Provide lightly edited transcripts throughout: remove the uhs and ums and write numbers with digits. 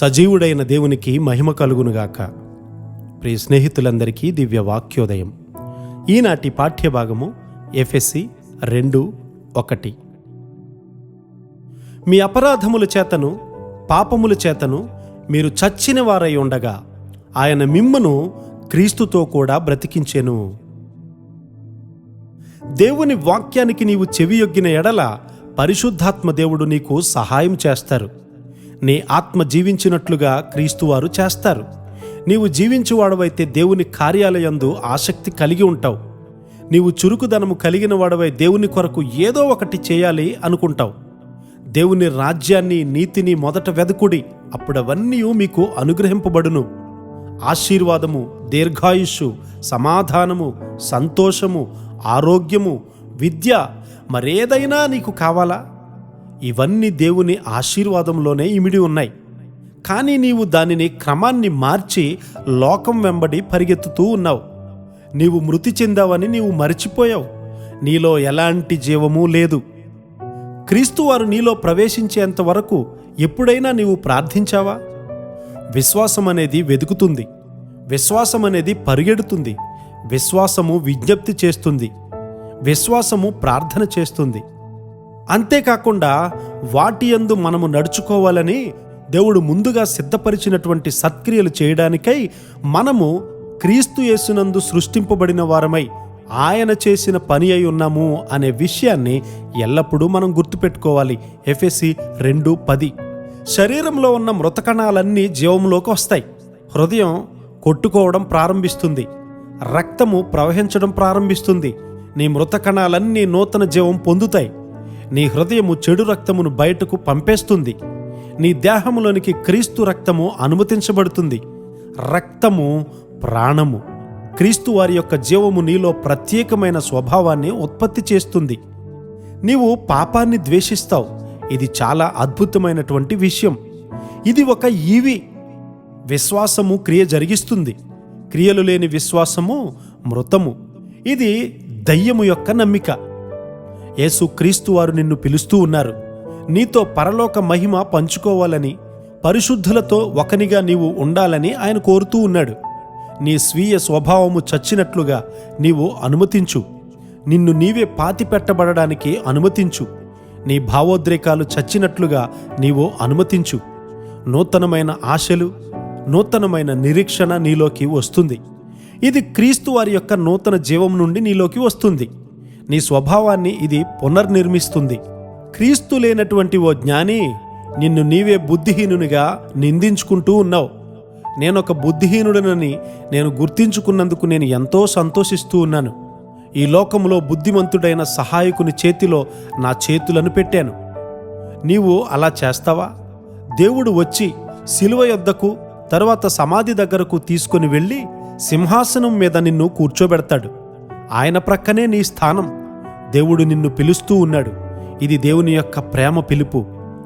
సజీవుడైన దేవునికి మహిమ కలుగునుగాక. ప్రియ స్నేహితులందరికీ దివ్య వాక్యోదయం. ఈనాటి పాఠ్యభాగము ఎఫెసీ 2:1. మీ అపరాధముల చేతను పాపముల చేతను మీరు చచ్చిన వారై ఉండగా ఆయన మిమ్మును క్రీస్తుతో కూడా బ్రతికించెను. దేవుని వాక్యానికి నీవు చెవియొగ్గిన ఎడల పరిశుద్ధాత్మ దేవుడు నీకు సహాయం చేస్తారు. నీ ఆత్మ జీవించినట్లుగా క్రీస్తువారు చేస్తారు. నీవు జీవించువాడవైతే దేవుని కార్యాలయందు ఆసక్తి కలిగి ఉంటావు. నీవు చురుకుదనము కలిగిన వాడవై దేవుని కొరకు ఏదో ఒకటి చేయాలి అనుకుంటావు. దేవుని రాజ్యాన్ని నీతిని మొదట వెదకుడి, అప్పుడవన్నీ మీకు అనుగ్రహింపబడును. ఆశీర్వాదము, దీర్ఘాయుష్షు, సమాధానము, సంతోషము, ఆరోగ్యము, విద్య, మరేదైనా నీకు కావాలా? ఇవన్నీ దేవుని ఆశీర్వాదంలోనే ఇమిడి ఉన్నాయి. కానీ నీవు దానిని క్రమాన్ని మార్చి లోకం వెంబడి పరిగెత్తుతూ ఉన్నావు. నీవు మృతి చెందావని నీవు మరిచిపోయావు. నీలో ఎలాంటి జీవము లేదు. క్రీస్తువారు నీలో ప్రవేశించేంత వరకు ఎప్పుడైనా నీవు ప్రార్థించావా? విశ్వాసం అనేది వెతుకుతుంది. విశ్వాసం అనేది పరిగెడుతుంది. విశ్వాసము విజ్ఞప్తి చేస్తుంది. విశ్వాసము ప్రార్థన చేస్తుంది. అంతేకాకుండా వాటి యందు మనము నడుచుకోవాలని దేవుడు ముందుగా సిద్ధపరిచినటువంటి సత్క్రియలు చేయడానికై మనము క్రీస్తు యేసునందు సృష్టింపబడిన వారమై ఆయన చేసిన పని అయి ఉన్నాము అనే విషయాన్ని ఎల్లప్పుడూ మనం గుర్తుపెట్టుకోవాలి. ఎఫెసీ 2:10. శరీరంలో ఉన్న మృతకణాలన్నీ జీవంలోకి వస్తాయి. హృదయం కొట్టుకోవడం ప్రారంభిస్తుంది. రక్తము ప్రవహించడం ప్రారంభిస్తుంది. నీ మృతకణాలన్నీ నూతన జీవం పొందుతాయి. నీ హృదయము చెడు రక్తమును బయటకు పంపేస్తుంది. నీ దేహములోనికి క్రీస్తు రక్తము అనుమతించబడుతుంది. రక్తము ప్రాణము. క్రీస్తు వారి యొక్క జీవము నీలో ప్రత్యేకమైన స్వభావాన్ని ఉత్పత్తి చేస్తుంది. నీవు పాపాన్ని ద్వేషిస్తావు. ఇది చాలా అద్భుతమైనటువంటి విషయం. ఇది ఒక ఈవి. విశ్వాసము క్రియ జరిగిస్తుంది. క్రియలు లేని విశ్వాసము మృతము. ఇది దయ్యము యొక్క నమ్మిక. యేసు క్రీస్తు వారు నిన్ను పిలుస్తూ ఉన్నారు. నీతో పరలోక మహిమ పంచుకోవాలని, పరిశుద్ధులతో ఒకనిగా నీవు ఉండాలని ఆయన కోరుతూ ఉన్నాడు. నీ స్వీయ స్వభావము చచ్చినట్లుగా నీవు అనుమతించు. నిన్ను నీవే పాతి పెట్టబడడానికి అనుమతించు. నీ భావోద్రేకాలు చచ్చినట్లుగా నీవు అనుమతించు. నూతనమైన ఆశలు, నూతనమైన నిరీక్షణ నీలోకి వస్తుంది. ఇది క్రీస్తు వారి యొక్క నూతన జీవం నుండి నీలోకి వస్తుంది. నీ స్వభావాన్ని ఇది పునర్నిర్మిస్తుంది. క్రీస్తు లేనటువంటి ఓ జ్ఞాని, నిన్ను నీవే బుద్ధిహీనునిగా నిందించుకుంటూ ఉన్నావు. నేనొక బుద్ధిహీనుడనని నేను గుర్తించుకున్నందుకు నేను ఎంతో సంతోషిస్తూ ఉన్నాను. ఈ లోకంలో బుద్ధిమంతుడైన సహాయకుని చేతిలో నా చేతులను పెట్టాను. నీవు అలా చేస్తావా? దేవుడు వచ్చి శిలువ యొద్దకు, తరువాత సమాధి దగ్గరకు తీసుకొని వెళ్ళి సింహాసనం మీద నిన్ను కూర్చోబెడతాడు. ఆయన ప్రక్కనే నీ స్థానం. దేవుడు నిన్ను పిలుస్తూ ఉన్నాడు. ఇది దేవుని యొక్క ప్రేమ పిలుపు.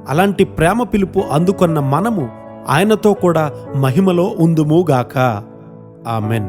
అలాంటి ప్రేమ పిలుపు అందుకొన్న మనము ఆయనతో కూడా మహిమలో ఉందుముగాక. ఆమెన్.